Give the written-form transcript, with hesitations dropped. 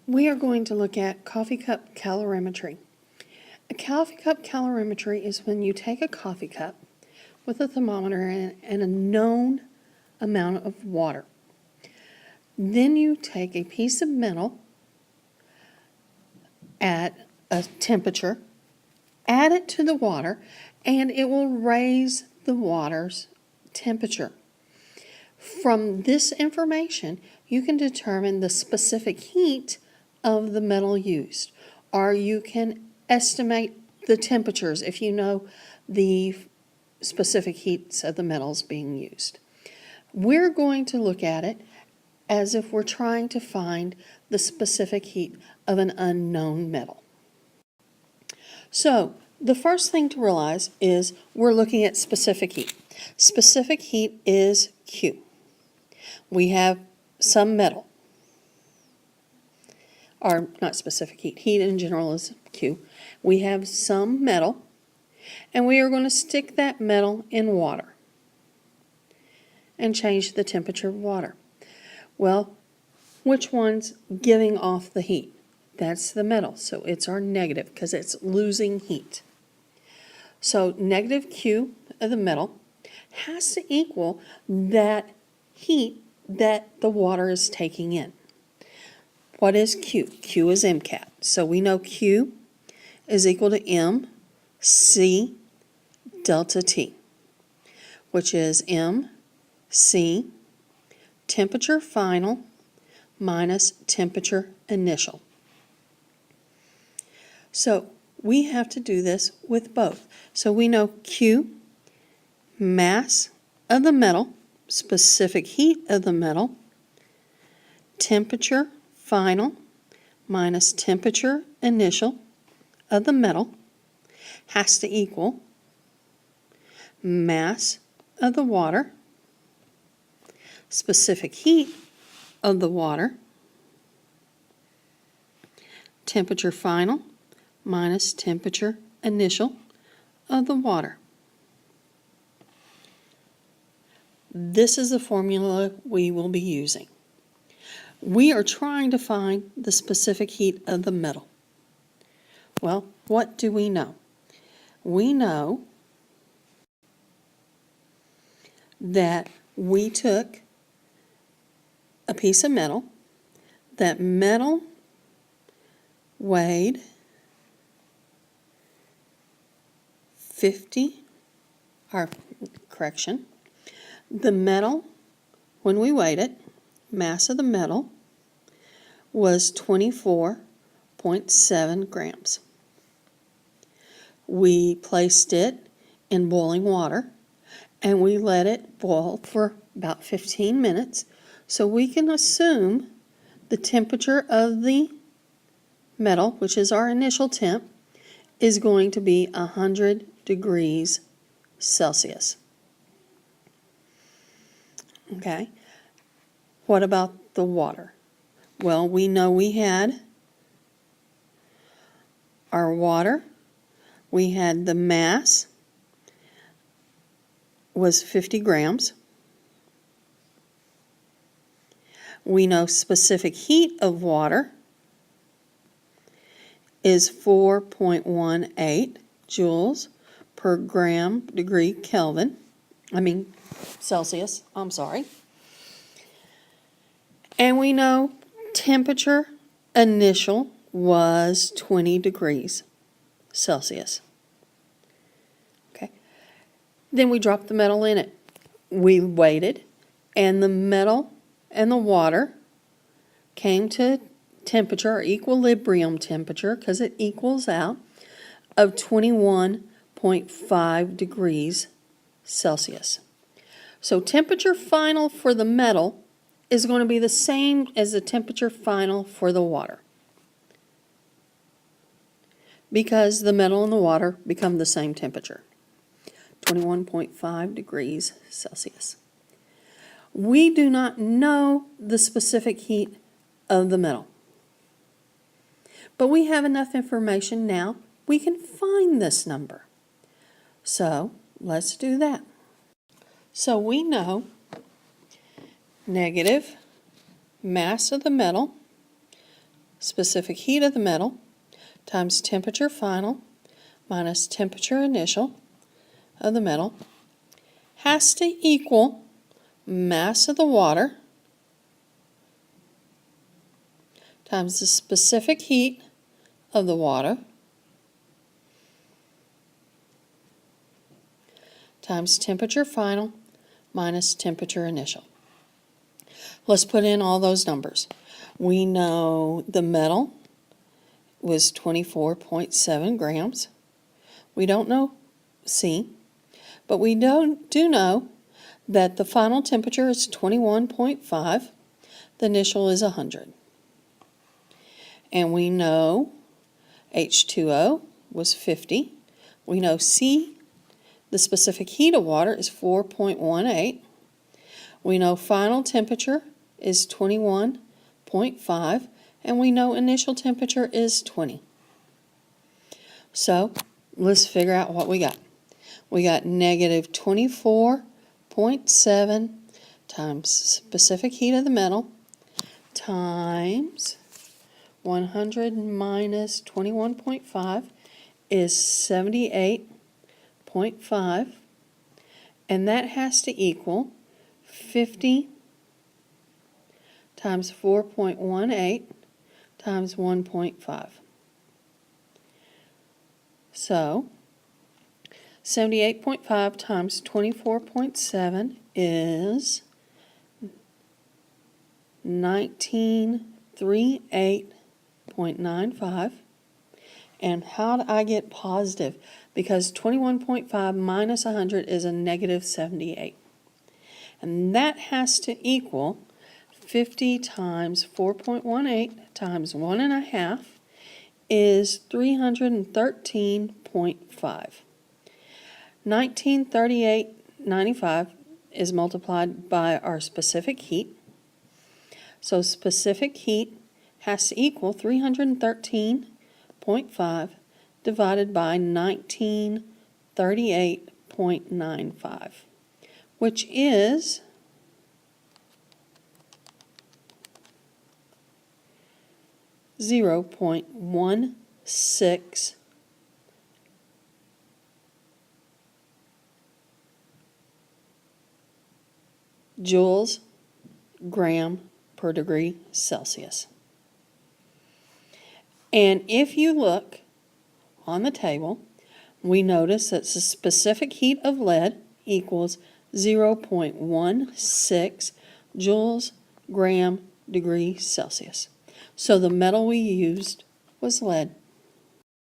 We are going to look at coffee cup calorimetry. A coffee cup calorimetry is when you take a coffee cup with a thermometer and a known amount of water. Then you take a piece of metal at a temperature, add it to the water, and it will raise the water's temperature. From this information, you can determine the specific heat of the metal used, or you can estimate the temperatures if you know the specific heats of the metals being used. We're going to look at it as if we're trying to find the specific heat of an unknown metal. So, the first thing to realize is we're looking at specific heat. Specific heat is Q. We have some metal, or not specific heat, heat in general is Q. We have some metal, and we are going to stick that metal in water and change the temperature of water. Well, which one's giving off the heat? That's the metal, so it's our negative because it's losing heat. So negative Q of the metal has to equal that heat that the water is taking in. What is Q? Q is MCAT. So we know Q is equal to MC delta T, which is MC temperature final minus temperature initial. So we have to do this with both. So we know Q, mass of the metal, specific heat of the metal, temperature final minus temperature initial of the metal has to equal mass of the water, specific heat of the water, temperature final minus temperature initial of the water. This is the formula we will be using. We are trying to find the specific heat of the metal. Well, what do we know? We know that we took a piece of metal. That metal weighed the metal, when we weighed it, mass of the metal was 24.7 grams. We placed it in boiling water and we let it boil for about 15 minutes so we can assume the temperature of the metal, which is our initial temp, is going to be 100 degrees Celsius. Okay, what about the water? Well, we know we had our water. We had the mass was 50 grams. We know specific heat of water is 4.18 joules per gram degree Kelvin. Celsius, I'm sorry. And we know temperature initial was 20 degrees Celsius. Okay. Then we dropped the metal in it. We waited, and the metal and the water came to temperature, or equilibrium temperature, because it equals out, of 21.5 degrees Celsius. So temperature final for the metal is going to be the same as the temperature final for the water, because the metal and the water become the same temperature, 21.5 degrees Celsius. We do not know the specific heat of the metal, but we have enough information now we can find this number. So let's do that. So we know negative mass of the metal specific heat of the metal times temperature final minus temperature initial of the metal has to equal mass of the water times the specific heat of the water times temperature final minus temperature initial. Let's put in all those numbers. We know the metal was 24.7 grams. We don't know C, but we do know that the final temperature is 21.5. The initial is 100. And we know H2O was 50. We know C, the specific heat of water, is 4.18. We know final temperature is 21.5, and we know initial temperature is 20. So let's figure out what we got. We got negative 24.7 times specific heat of the metal times 100 minus 21.5 is 78.5, and that has to equal 50 times 4.18 times 1.5. So 78.5 times 24.7 is 1938.95. And how do I get positive? Because 21.5 minus 100 is a negative 78. And that has to equal 50 times 4.18 times 1.5 is 313.5. 1938.95 is multiplied by our specific heat. So specific heat has to equal 313.5 divided by 1938.95, which is 0.16 joules gram per degree Celsius. And if you look on the table, we notice that the specific heat of lead equals 0.16 joules gram degree Celsius. So the metal we used was lead.